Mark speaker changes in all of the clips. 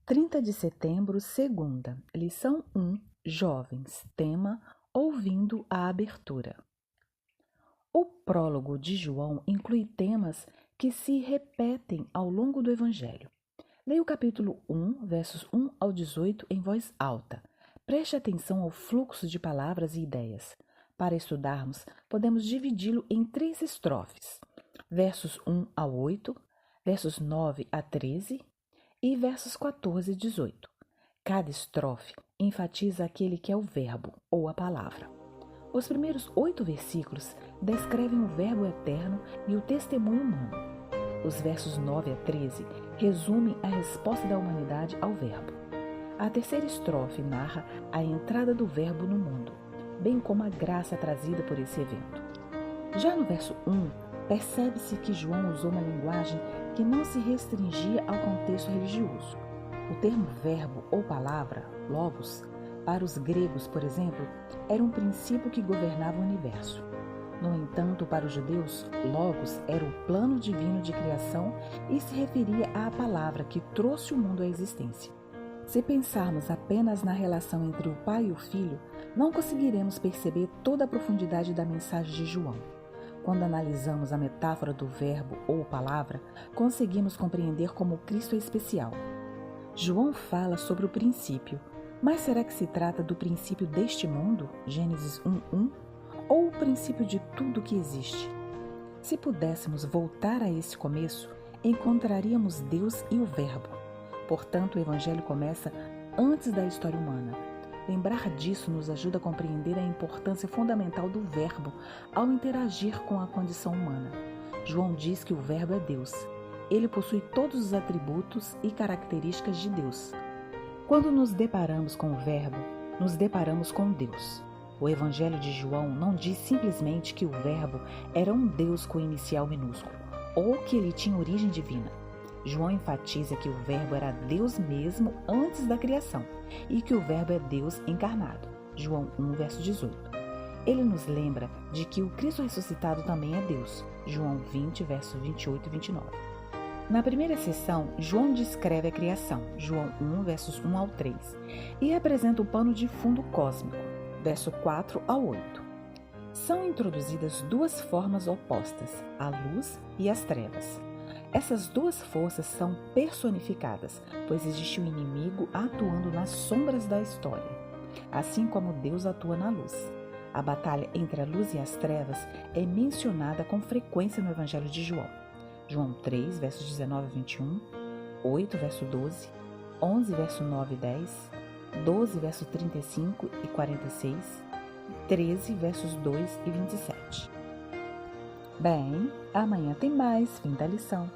Speaker 1: 30 de setembro, segunda, lição 1, jovens, tema Ouvindo a abertura. O prólogo de João inclui temas que se repetem ao longo do Evangelho. Leia o capítulo 1, versos 1 ao 18 em voz alta. Preste atenção ao fluxo de palavras e ideias. Para estudarmos, podemos dividi-lo em 3 estrofes, versos 1 a 8, versos 9 a 13 e versos 14 e 18. Cada estrofe enfatiza aquele que é o verbo ou a palavra. Os primeiros 8 versículos descrevem o verbo eterno e o testemunho humano. Os versos 9 a 13 resumem a resposta da humanidade ao verbo. A terceira estrofe narra a entrada do verbo no mundo, bem como a graça trazida por esse evento. Já no verso 1, percebe-se que João usou uma linguagem que não se restringia ao contexto religioso. O termo verbo ou palavra, logos, para os gregos, por exemplo, era um princípio que governava o universo. No entanto, para os judeus, logos era o plano divino de criação e se referia à palavra que trouxe o mundo à existência. Se pensarmos apenas na relação entre o pai e o filho, não conseguiremos perceber toda a profundidade da mensagem de João. Quando analisamos a metáfora do verbo ou palavra, conseguimos compreender como Cristo é especial. João fala sobre o princípio, mas será que se trata do princípio deste mundo, Gênesis 1:1, ou o princípio de tudo que existe? Se pudéssemos voltar a esse começo, encontraríamos Deus e o Verbo. Portanto, o Evangelho começa antes da história humana. Lembrar disso nos ajuda a compreender a importância fundamental do Verbo ao interagir com a condição humana. João diz que o Verbo é Deus. Ele possui todos os atributos e características de Deus. Quando nos deparamos com o Verbo, nos deparamos com Deus. O Evangelho de João não diz simplesmente que o Verbo era um Deus com inicial minúsculo, ou que ele tinha origem divina. João enfatiza que o Verbo era Deus mesmo antes da criação e que o Verbo é Deus encarnado. João 1, verso 18. Ele nos lembra de que o Cristo ressuscitado também é Deus. João 20, verso 28 e 29. Na primeira sessão, João descreve a criação. João 1, versos 1 ao 3, e apresenta o pano de fundo cósmico. Verso 4 ao 8. São introduzidas 2 formas opostas, a luz e as trevas. Essas 2 forças são personificadas, pois existe um inimigo atuando nas sombras da história, assim como Deus atua na luz. A batalha entre a luz e as trevas é mencionada com frequência no Evangelho de João. João 3, versos 19 a 21, 8, verso 12, 11, verso 9 e 10, 12, verso 35 e 46, 13, versos 2 e 27. Bem, amanhã tem mais, fim da lição.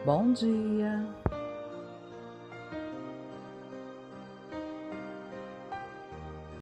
Speaker 1: Bom dia!